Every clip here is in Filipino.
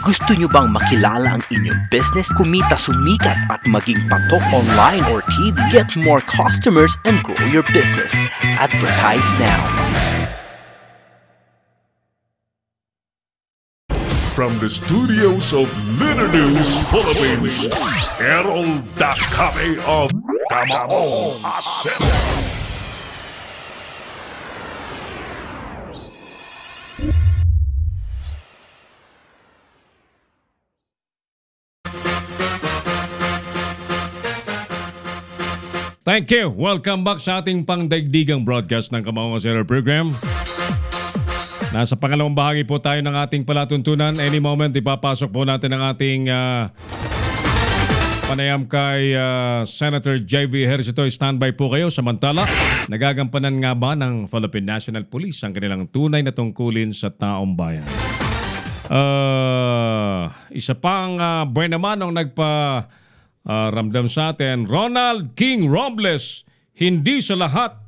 Gusto nyo bang makilala ang inyong business, kumita, sumikat at maging patok online or TV? Get more customers and grow your business. Advertise now. From the studios of Litter News Philippines, Errol Dakame of Tamaong Asset. Thank you. Welcome back sa ating pangdaigdigang broadcast ng Kamaong Asset program. Nasa pangalawang bahagi po tayo ng ating palatuntunan. Any moment, ipapasok po natin ang ating panayam kay Senator J.V. Ejercito. Standby po kayo. Samantala, nagagampanan nga ba ng Philippine National Police ang kanilang tunay na tungkulin sa taong bayan? Isa pang buwan naman ang ramdam sa atin, Ronald King Robles, hindi sa lahat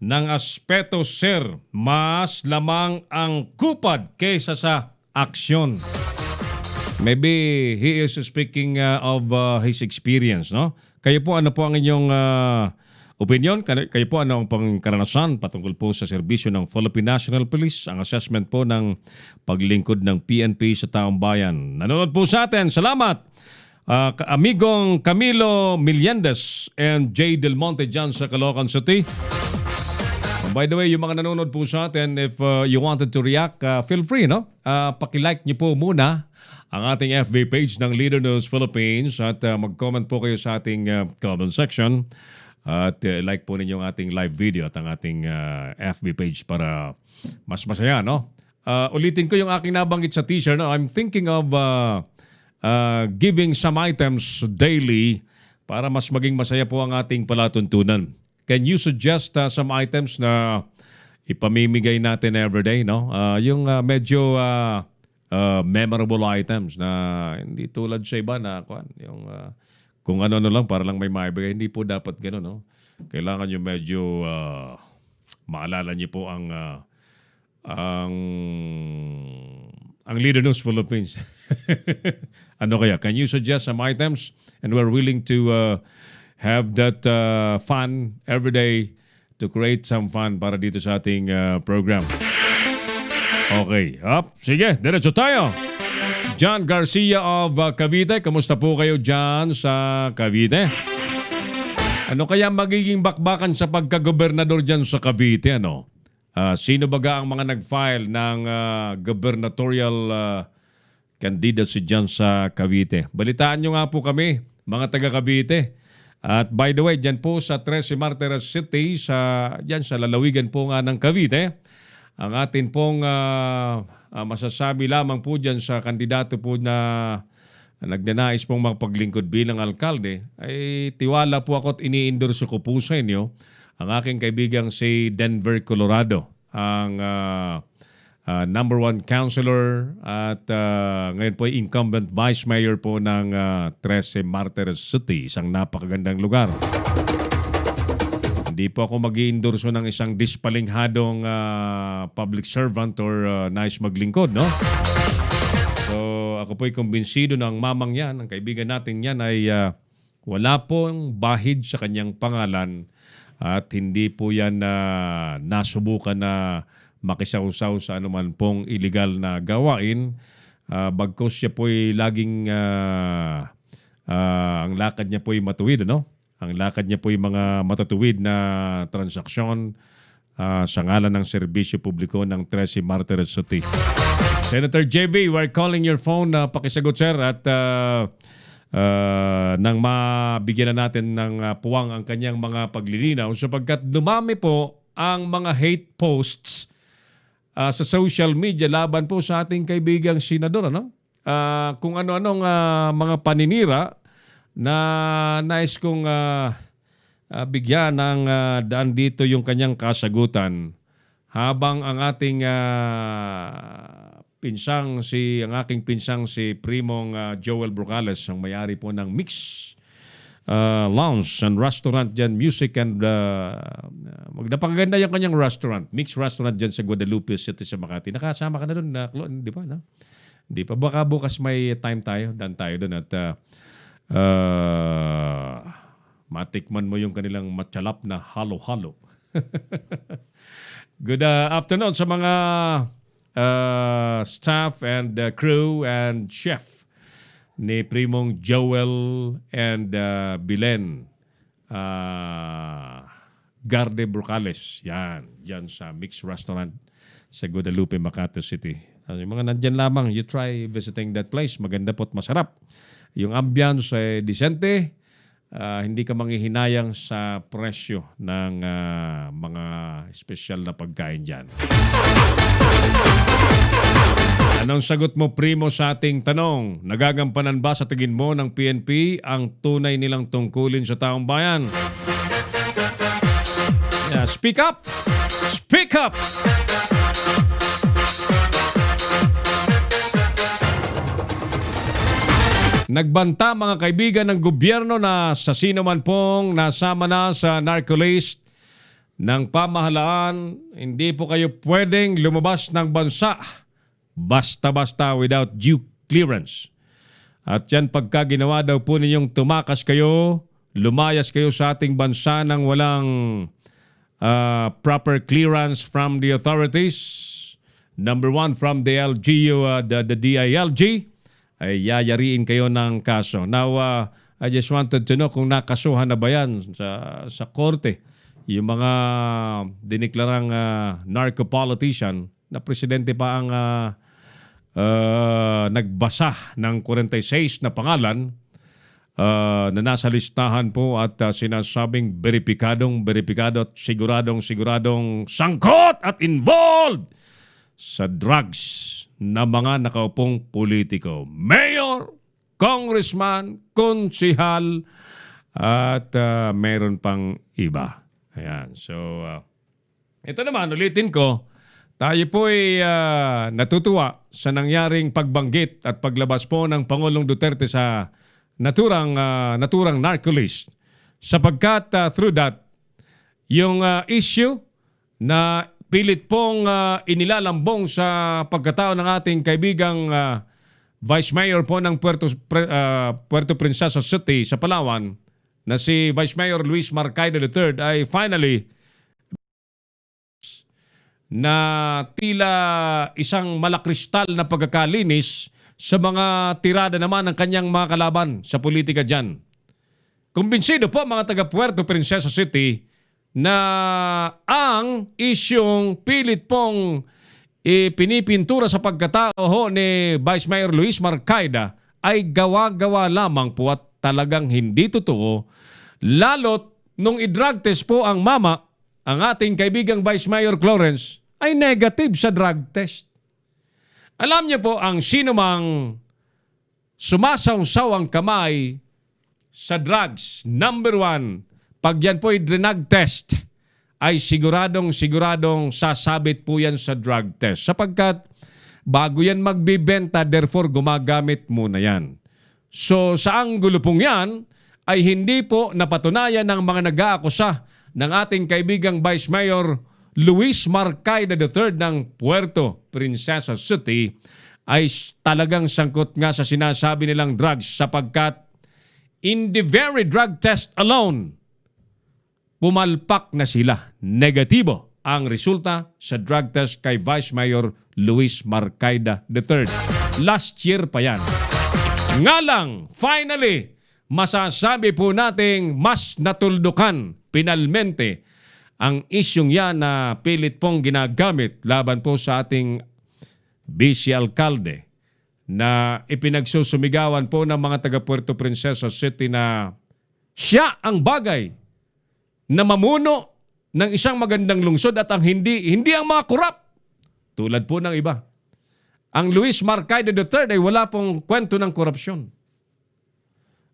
ng aspeto, sir, mas lamang ang kupad kaysa sa aksyon. Maybe he is speaking of his experience, no? Kayo po, ano po ang inyong opinion? Kayo po, ano ang pangkaranasan patungkol po sa serbisyo ng Philippine National Police? Ang assessment po ng paglingkod ng PNP sa taong bayan. Nanonood po sa atin. Salamat! Amigong Camilo Miliendes and Jay Del Monte dyan sa Caloocan City. By the way, yung mga nanonood po sa atin, if you wanted to react, feel free, no? Paki-like niyo po muna ang ating FB page ng Leader News Philippines at mag-comment po kayo sa ating comment section at like po ninyo ang ating live video at ang ating FB page para mas masaya, no? Ulitin ko yung aking nabanggit sa teaser, no? I'm thinking of giving some items daily para mas maging masaya po ang ating palatuntunan. Can you suggest some items na ipamimigay natin everyday, no? Yung medyo memorable items na hindi tulad sa iba na yung kung ano lang para lang may maibigay. Hindi po dapat gano'n, no? Kailangan yung medyo maalala niyo po ang Leader News Philippines. Ano kaya? Can you suggest some items? And we're willing to have that fun every day to create some fun para dito sa ating program. Okay. Sige, diretso tayo. John Garcia of Cavite. Kamusta po kayo dyan sa Cavite? Ano kaya magiging bakbakan sa pagkagobernador dyan sa Cavite? Ano? Sino baga ang mga nag-file ng gubernatorial candidacy dyan sa Cavite? Balitaan nyo nga po kami, mga taga Cavite. At by the way, dyan po sa 13 Martires City, dyan sa lalawigan po nga ng Cavite, ang atin pong masasabi lamang po dyan sa kandidato po na nagnanais pong magpaglingkod bilang alkalde, ay tiwala po ako at ini-endorse ko po sa inyo ang aking kaibigang si Denver Colorado, ang number 1 councilor at ngayon po incumbent vice mayor po ng 13 Martires City, isang napakagandang lugar. Hindi po ako mag-i-endorso ng isang dispalinghadong public servant or nais maglingkod, no? So ako po'y kumbinsido ng mamang yan, ang kaibigan natin yan ay wala pong bahid sa kanyang pangalan at hindi po yan nasubukan na makisawsaw sa anuman pong illegal na gawain. Bagkos siya po'y laging ang lakad niya po'y matuwid, ano? Ang lakad niya po'y mga matatuwid na transaksyon sa ngalan ng serbisyo publiko ng 13 Martires City. Senator JV, we're calling your phone. Pakisagot, sir, at nang mabigyan na natin ng puwang ang kanyang mga paglilinaw sapagkat dumami po ang mga hate posts sa social media laban po sa ating kaibigang senador, ano? Kung ano-anong mga paninira na nais kong bigyan ng daan dito yung kanyang kasagutan habang ang ating ang aking pinsang si Primong Joel Brocales, ang may-ari po ng Mix lounge and restaurant dyan, music and magdapakaganda yung kanyang restaurant, Mix Restaurant dyan sa Guadalupe City sa Makati. Nakasama ka na doon, di ba? No? Di pa. Baka bukas may time tayo. Dan tayo doon at matikman mo yung kanilang matsalap na halo-halo. Good afternoon sa mga staff and crew and chef ni Primong Joel and Bilen Garde Brocales. Yan. Yan sa Mix Restaurant sa Guadalupe, Makati City. Yung mga nandyan lamang, you try visiting that place. Maganda po't masarap. Yung ambience ay decente. Hindi ka manghihinayang sa presyo ng mga espesyal na pagkain dyan. Anong sagot mo, Primo, sa ating tanong? Nagagampanan ba sa tingin mo ng PNP ang tunay nilang tungkulin sa taong bayan? Yeah, speak up! Speak up! Nagbanta mga kaibigan ng gobyerno na sa sino man pong nasama na sa narco-list ng pamahalaan, hindi po kayo pwedeng lumabas ng bansa basta-basta without due clearance. At yan pagka ginawa daw po ninyong tumakas kayo, lumayas kayo sa ating bansa ng walang proper clearance from the authorities. Number one, from the LGU, the DILG, ay yayariin kayo ng kaso. Now, I just wanted to know kung nakasuhan na ba yan sa korte. Yung mga diniklarang narco-politician na presidente pa ang nagbasa ng 46 na pangalan na nasa listahan po at sinasabing beripikado at siguradong sangkot at involved sa drugs na mga nakaupong politiko. Mayor, congressman, konsihal, at meron pang iba. Ayan. So, ito naman, ulitin ko, tayo po ay natutuwa sa nangyaring pagbanggit at paglabas po ng Pangulong Duterte sa naturang narco-list. Sapagkat through that, yung issue na pilit pong inilalambong sa pagkatao ng ating kaibigang Vice Mayor po ng Puerto Princesa City sa Palawan na si Vice Mayor Luis Marcaida III ay finally na tila isang malakristal na pagkakalinis sa mga tirada naman ng kanyang mga kalaban sa politika dyan. Kumbinsido po mga taga Puerto Princesa City na ang isyong pilit pong pinipintura sa pagkatao ni Vice Mayor Luis Marcaida ay gawa-gawa lamang po at talagang hindi totoo. Lalo't nung i-drug test po ang mama, ang ating kaibigang Vice Mayor Clarence, ay negative sa drug test. Alam niyo po, ang sinumang sumasaw-saw ang kamay sa drugs, number one, pag yan po ay drug test, ay siguradong sasabit po yan sa drug test. Sapagkat bago yan magbibenta, therefore gumagamit muna yan. So sa anggulo pong yan, ay hindi po napatunayan ng mga nag-aakusa ng ating kaibigang Vice Mayor Luis Marcaida III ng Puerto Princesa City ay talagang sangkot nga sa sinasabi nilang drugs sapagkat in the very drug test alone, pumalpak na sila. Negatibo ang resulta sa drug test kay Vice Mayor Luis Marcaida III. Last year pa yan. Nga lang, finally, masasabi po nating mas natuldukan pinalmente ang isyong yan na pilit pong ginagamit laban po sa ating vice alkalde na ipinagsusumigawan po ng mga taga Puerto Princesa City na siya ang bagay na mamuno ng isang magandang lungsod at ang hindi ang mga korap tulad po ng iba. Ang Luis Marcaida III ay wala pong kwento ng korupsyon.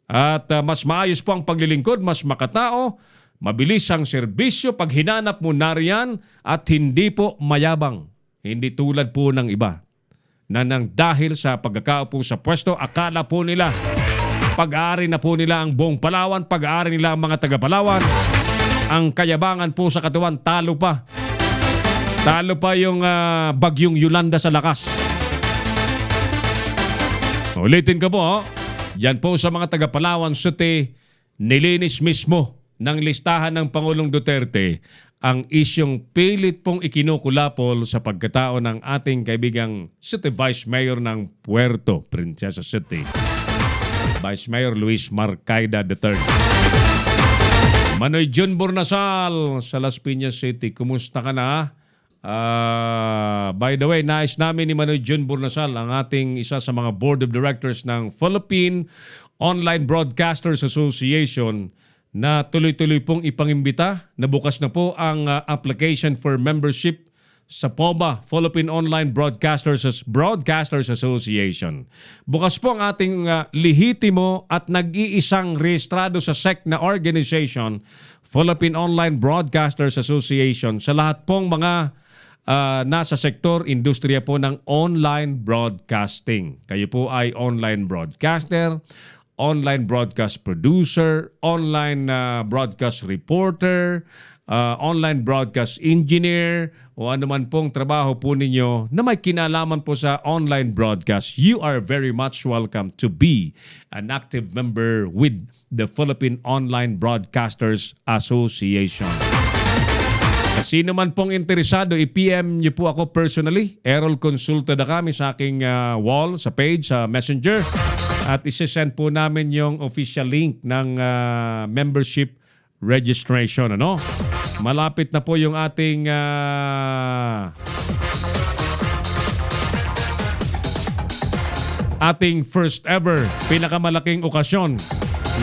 At mas maayos po ang paglilingkod, mas makatao, mabilis ang serbisyo pag hinanap mo nariyan at hindi po mayabang. Hindi tulad po ng iba na nang dahil sa pagkakaupo sa pwesto, akala po nila pag-aari na po nila ang buong Palawan, pag-aari nila ang mga taga-Palawan. Ang kayabangan po sa katawan, talo pa. Talo pa yung bagyong Yolanda sa lakas. Ulitin ko po, dyan po sa mga taga Palawan City, nilinis mismo ng listahan ng Pangulong Duterte ang isyong pilit pong ikinukulapol sa pagkatao ng ating kaibigang City Vice Mayor ng Puerto Princesa City, Vice Mayor Luis Marcaida III. Manoy Jun Bornasal sa Las Piñas City, kumusta ka na? By the way, nais namin ni Manoy Jun Bornasal, ang ating isa sa mga Board of Directors ng Philippine Online Broadcasters Association, na tuloy-tuloy pong ipangimbita na bukas na po ang application for membership sa POBA, Philippine Online Broadcasters Association. Bukas po ang ating lehitimo at nag-iisang rehistrado sa SEC na organization, Philippine Online Broadcasters Association, sa lahat pong mga nasa sektor, industriya po ng online broadcasting. Kayo po ay online broadcaster, online broadcast producer, online broadcast reporter, online broadcast engineer, o anuman pong trabaho po ninyo na may kinalaman po sa online broadcast. You are very much welcome to be an active member with the Philippine Online Broadcasters Association. Sa sino man pong interesado, i-PM niyo po ako personally. Errol Consulta na kami sa aking wall, sa page, sa Messenger. At isi-send po namin yung official link ng membership registration. Ano? Malapit na po yung ating first ever pinakamalaking okasyon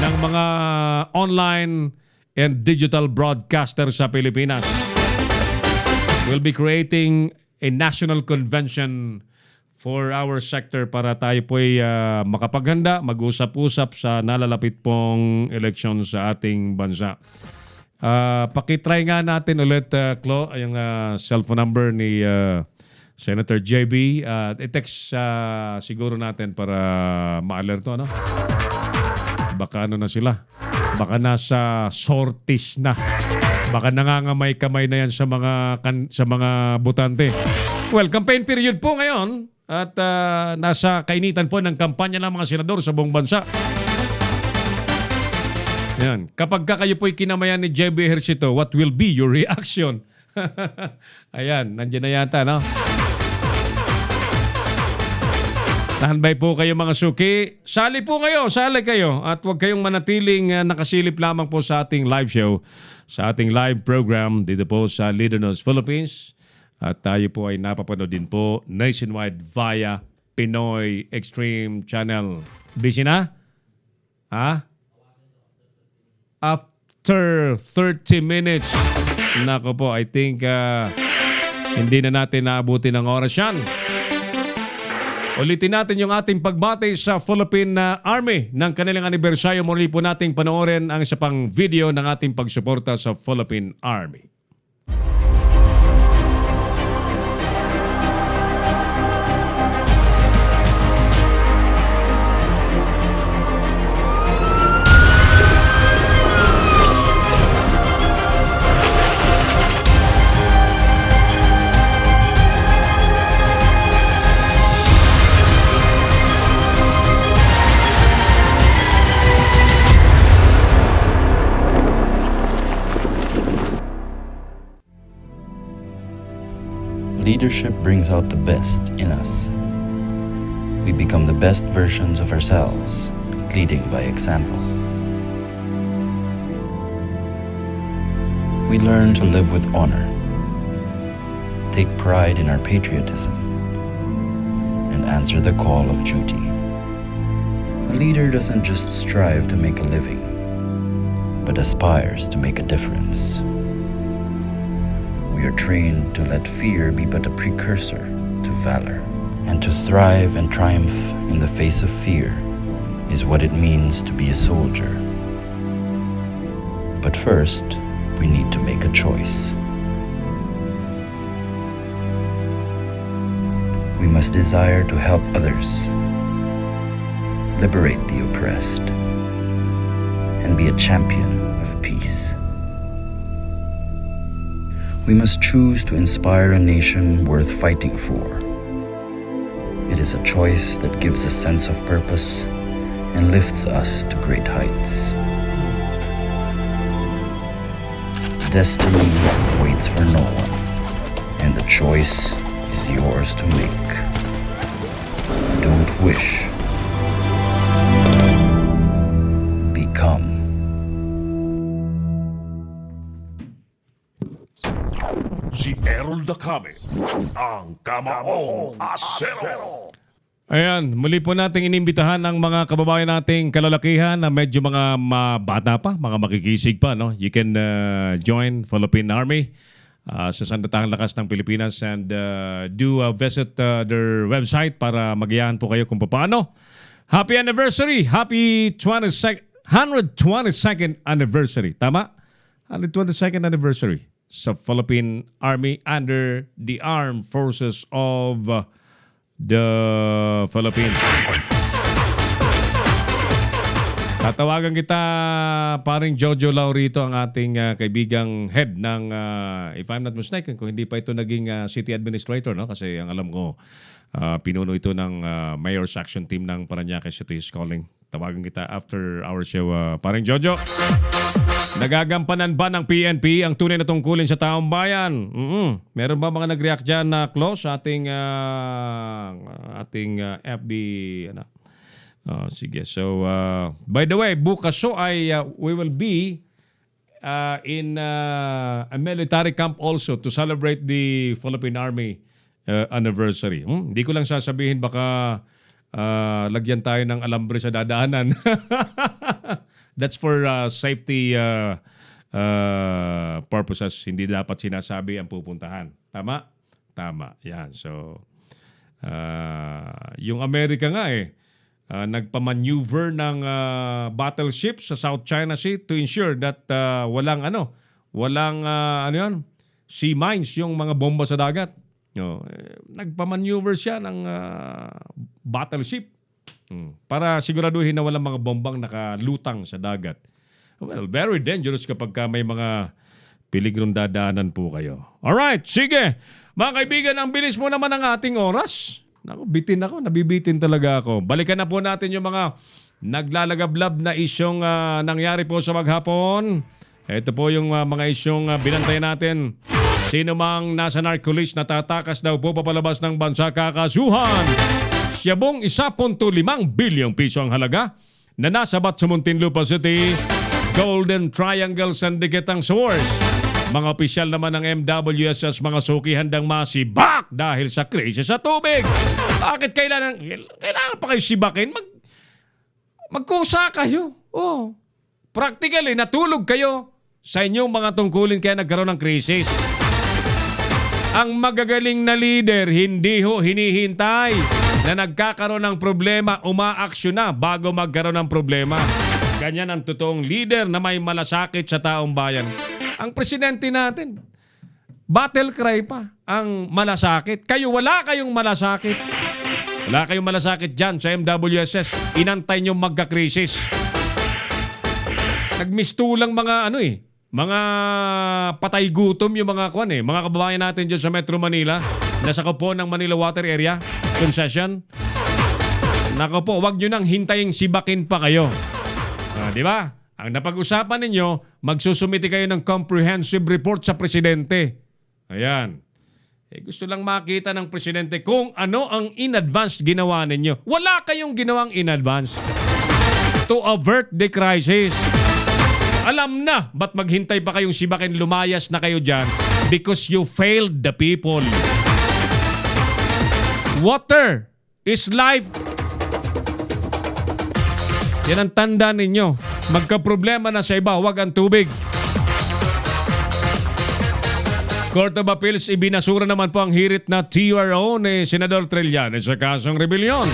ng mga online and digital broadcaster sa Pilipinas. We'll be creating a national convention for our sector para tayo po'y makapaghanda, mag-usap-usap sa nalalapit pong eleksyon sa ating bansa. Pakitry nga natin ulit, Clo, yung cellphone number ni Senator JB. I-text siguro natin para ma-alerto, ano? Baka ano na sila? Baka nasa sorties na. Baka nangangamay kamay na yan sa mga botante. Well, campaign period po ngayon at nasa kainitan po ng kampanya ng mga senador sa buong bansa. Yan. Kapag kayo po'y kinamayan ni JB Ejercito, what will be your reaction? Ayan, nandiyan na yata, no? Standby po kayo mga suki. Sali po kayo, sali kayo. At huwag kayong manatiling nakasilip lamang po sa ating live show, sa ating live program dito po sa Leader News Philippines. At tayo po ay napapanood din po nationwide via Pinoy Extreme Channel. Busy na? Ha? After 30 minutes. Nako po, I think hindi na natin naabuti ng oras yan. Ulitin natin yung ating pagbati sa Philippine Army ng kanilang anibersaryo. Muli po nating panoorin ang isa pang video ng ating pagsuporta sa Philippine Army. Leadership brings out the best in us. We become the best versions of ourselves, leading by example. We learn to live with honor, take pride in our patriotism, and answer the call of duty. A leader doesn't just strive to make a living, but aspires to make a difference. We are trained to let fear be but a precursor to valor. And to thrive and triumph in the face of fear is what it means to be a soldier. But first, we need to make a choice. We must desire to help others, liberate the oppressed, and be a champion of peace. We must choose to inspire a nation worth fighting for. It is a choice that gives a sense of purpose and lifts us to great heights. Destiny waits for no one, and the choice is yours to make. Don't wish. Become. Si Errol Dakame, ang Kamaong Asero. Ayan, muli po nating inimbitahan ang mga kababayan nating kalalakihan na medyo mga bata pa, mga makikisig pa. No? You can join Philippine Army sa Sandatahang Lakas ng Pilipinas and do visit their website para magayahan po kayo kung paano. Happy anniversary! Happy 122nd anniversary. Tama? 122nd anniversary sa Philippine Army under the Armed Forces of the Philippines. Tatawagan kita, paring Jojo Laurito, ang ating kaibigang head ng, if I'm not mistaken, kung hindi pa ito naging city administrator, no? Kasi ang alam ko, pinuno ito ng Mayor's Action Team ng Parañaque City Calling. Tawagan kita after our show, paring Jojo. Nagagampanan ba ng PNP ang tunay na tungkulin sa taong bayan? Meron ba mga nag-react dyan na close sa ating FB? Ano? Sige. So, by the way, bukas ay we will be in a military camp also to celebrate the Philippine Army anniversary. Hindi ko lang sasabihin, baka lagyan tayo ng alambre sa dadaanan. That's for safety purposes. Hindi dapat sinasabi ang pupuntahan. Tama? Tama. Yan. So, yung Amerika nga nagpa-maneuver ng battleship sa South China Sea to ensure that walang sea mines, yung mga bomba sa dagat. Nagpa-maneuver siya ng battleship para siguraduhin na walang mga bombang nakalutang sa dagat. Well, very dangerous kapag may mga piligrong dadaanan po kayo. Alright, sige. Mga kaibigan, ang bilis mo naman ng ating oras. Nabibitin talaga ako. Balikan na po natin yung mga naglalagablab na isyong nangyari po sa maghapon. Ito po yung mga isyong binantayan natin. Sino mang nasa narcolis na tatakas daw po papalabas ng bansa, kakasuhan. Siyabong 1.5 bilyong piso ang halaga na nasabat sa Muntinlupa City. Golden Triangle Syndicate ang source. Mga opisyal naman ng MWSS, mga suki handang masibak dahil sa krisis sa tubig. Bakit kailangan pa kayo sibakin? Magkusa kayo. Practically, natulog kayo sa inyong mga tungkulin kaya nagkaroon ng krisis. Ang magagaling na leader, hindi hinihintay na nagkakaroon ng problema, umaaksyon na bago magkaroon ng problema. Ganyan ang totoong leader na may malasakit sa taong bayan. Ang presidente natin, battle cry pa ang malasakit. Wala kayong malasakit. Wala kayong malasakit dyan sa MWSS. Inantay nyo magka-krisis. Nagmistulang mga mga patay gutom yung mga mga kababayan natin dyan sa Metro Manila, nasa po ng Manila Water Area Concession. Nako po, wag nyo nang hintayin sibakin pa kayo. Di ba? Ang napag-usapan ninyo, magsusumiti kayo ng comprehensive report sa presidente. Ayan. Gusto lang makita ng presidente kung ano ang in-advance ginawa ninyo. Wala kayong ginawang in-advance to avert the crisis. Alam na, ba't maghintay pa kayong sibakin, lumayas na kayo dyan? Because you failed the people. Water is life. Yan ang tanda ninyo. Magka-problema na sa iba, huwag ang tubig. Court of Appeals, ibinasura naman po ang hirit na TRO ni Senador Trillanes sa kasong rebellion.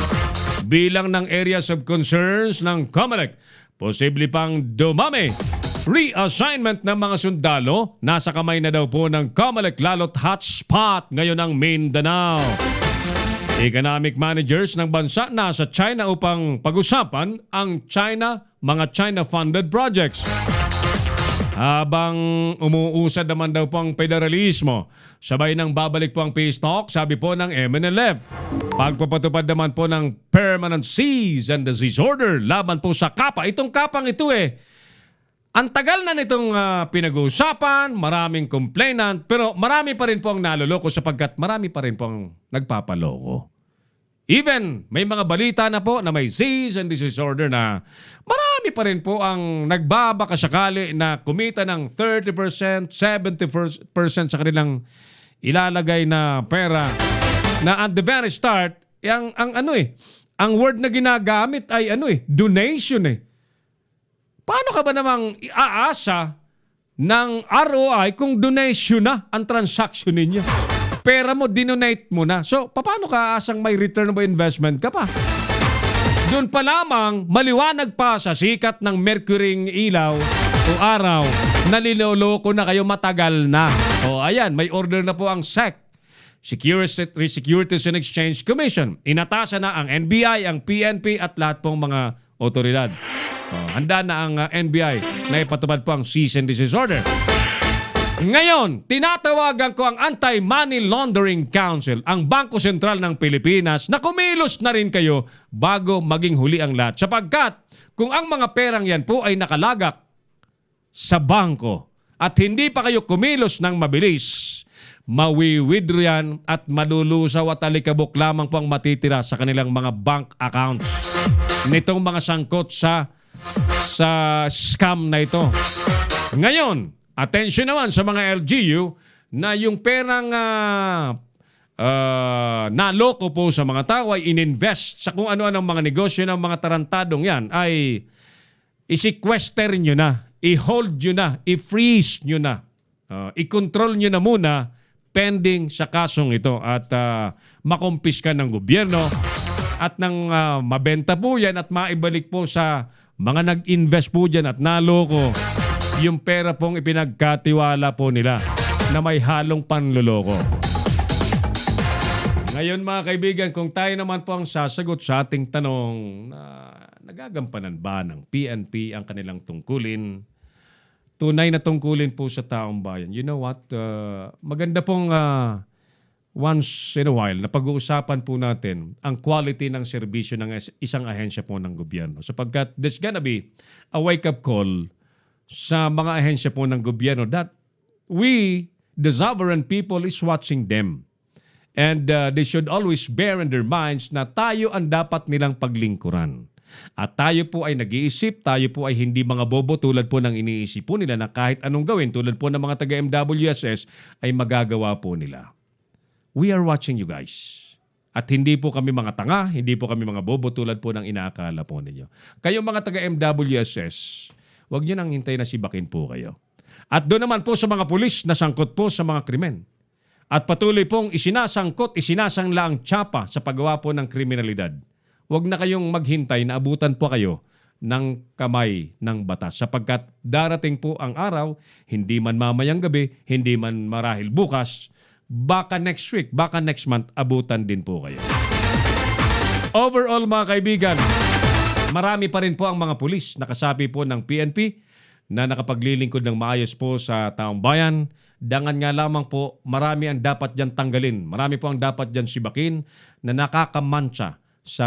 Bilang ng areas of concerns ng COMELEC, posible pang dumami. Reassignment ng mga sundalo, nasa kamay na daw po ng COMELEC lalo't hotspot ngayon ang Mindanao. Economic managers ng bansa nasa China upang pag-usapan ang mga China-funded projects. Habang umuusad naman daw po ang federalismo, sabay ng babalik po ang peace talk, sabi po ng MNLF. Pagpapatupad naman po ng permanent cease and desist order laban po sa kapa. Itong kapang ito ang tagal na nitong pinag-uusapan, maraming complainant, pero marami pa rin po ang naloloko sapagkat marami pa rin po ang nagpapaloko. Even may mga balita na po na may cease and desist order na marami pa rin po ang nagbabakasakali na kumita ng 30%, 70% sa kanilang ilalagay na pera na at the very start, ang word na ginagamit ay donation . Paano ka ba namang iaasa ng ROI kung donation na ang transaction ninyo? Pera mo, dinonate mo na. So, paano ka aasang may return of investment ka pa? Doon pa lamang, maliwanag pa sa sikat ng mercuryng ilaw o araw, naliloloko na kayo matagal na. O ayan, may order na po ang SEC, Securities and Exchange Commission. Inatasan na ang NBI, ang PNP at lahat pong mga otoridad. Handa na ang NBI na ipatupad po ang cease and desist order. Ngayon, tinatawagan ko ang Anti-Money Laundering Council, ang Bangko Sentral ng Pilipinas, na kumilos na rin kayo bago maging huli ang lahat. Sapagkat kung ang mga perang yan po ay nakalagak sa bangko at hindi pa kayo kumilos ng mabilis, mawi-withdraw yan at malulusaw at alikabok lamang po ang matitira sa kanilang mga bank accounts nitong mga sangkot sa scam na ito. Ngayon, attention naman sa mga LGU na yung perang naloko po sa mga tao ay ininvest sa kung ano-anong mga negosyo ng mga tarantadong yan ay i-sequester nyo na, i-hold nyo na, i-freeze nyo na, i-control nyo na muna pending sa kasong ito at makumpiska ng gobyerno at nang mabenta po yan at maibalik po sa mga nag-invest po dyan at naloko yung pera pong ipinagkatiwala po nila na may halong panloloko. Ngayon mga kaibigan, kung tayo naman po ang sasagot sa ating tanong na nagagampanan ba ng PNP ang kanilang tungkulin, tunay na tungkulin po sa taong bayan. You know what? Maganda pong once in a while na pag-uusapan po natin ang quality ng serbisyo ng isang ahensya po ng gobyerno. Sapagkat there's gonna be a wake-up call sa mga ahensya po ng gobyerno that we, the sovereign people, is watching them. And they should always bear in their minds na tayo ang dapat nilang paglingkuran. At tayo po ay nag-iisip, tayo po ay hindi mga bobo tulad po ng iniisip po nila na kahit anong gawin tulad po ng mga taga-MWSS ay magagawa po nila. We are watching you guys. At hindi po kami mga tanga, hindi po kami mga bobo tulad po ng inaakala po ninyo. Kayong mga taga-MWSS, huwag nyo nang hintay na sibakin po kayo. At doon naman po sa mga pulis na sangkot po sa mga krimen. At patuloy pong isinasangla ang tsapa sa paggawa po ng kriminalidad. Huwag na kayong maghintay na abutan po kayo ng kamay ng batas. Sapagkat darating po ang araw, hindi man mamayang gabi, hindi man marahil bukas, baka next week, baka next month, abutan din po kayo. Overall mga kaibigan, marami pa rin po ang mga pulis na kasapi po ng PNP na nakapaglilingkod ng maayos po sa taong bayan. Dangan nga lamang po, marami ang dapat dyan tanggalin. Marami po ang dapat dyan sibakin na nakakamancha sa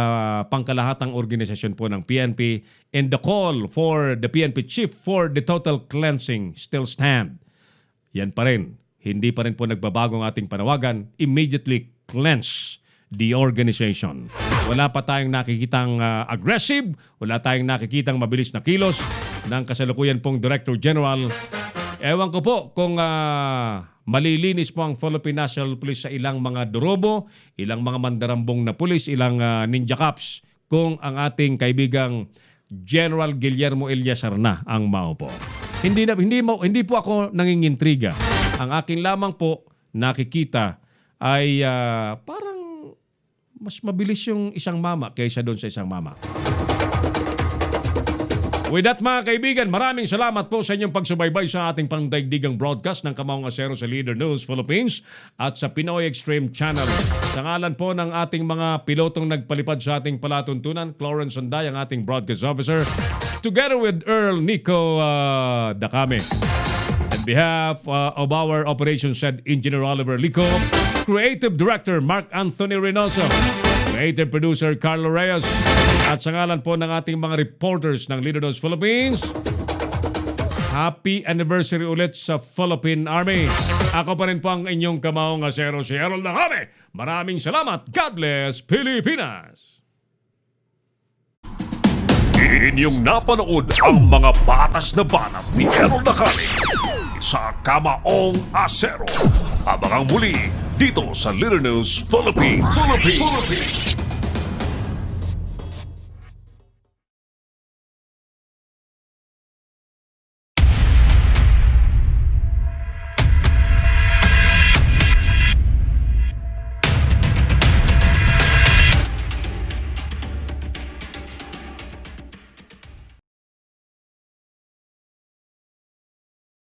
pangkalahatang organisasyon po ng PNP. And the call for the PNP chief for the total cleansing still stand. Yan pa rin. Hindi pa rin po nagbabago ang ating panawagan. Immediately cleanse the organization. Wala pa tayong nakikitang aggressive, wala tayong nakikitang mabilis na kilos ng kasalukuyan pong Director General. Ewan ko po kung malilinis po ang Philippine National Police sa ilang mga dorobo, ilang mga mandarambong na pulis, ilang ninja cops, kung ang ating kaibigang General Guillermo Eliazar na ang maupo. Hindi po ako nangingintriga. Ang akin lamang po nakikita ay parang mas mabilis yung isang mama kaysa doon sa isang mama. With that mga kaibigan, maraming salamat po sa inyong pagsubaybay sa ating pangdaigdigang broadcast ng Kamaong Asero sa Leader News Philippines at sa Pinoy Extreme Channel. Sa ngalan po ng ating mga pilotong nagpalipad sa ating palatuntunan, Clarence Sanday, ang ating broadcast officer, together with Earl Nico Dakame. On behalf of our Operations Head Engineer Oliver Lico, Creative Director Mark Anthony Reynoso, Creative Producer Carlo Reyes, at sa ngalan po ng ating mga reporters ng Leader News Philippines, happy anniversary ulit sa Philippine Army. Ako pa rin po ang inyong Kamaong Asero, si Harold Nakame. Maraming salamat. God bless Pilipinas! Inyong napanood ang mga batas na banat ni Harold Nakame sa Kamaong Asero. Abangang muli dito sa Leader News Philippines.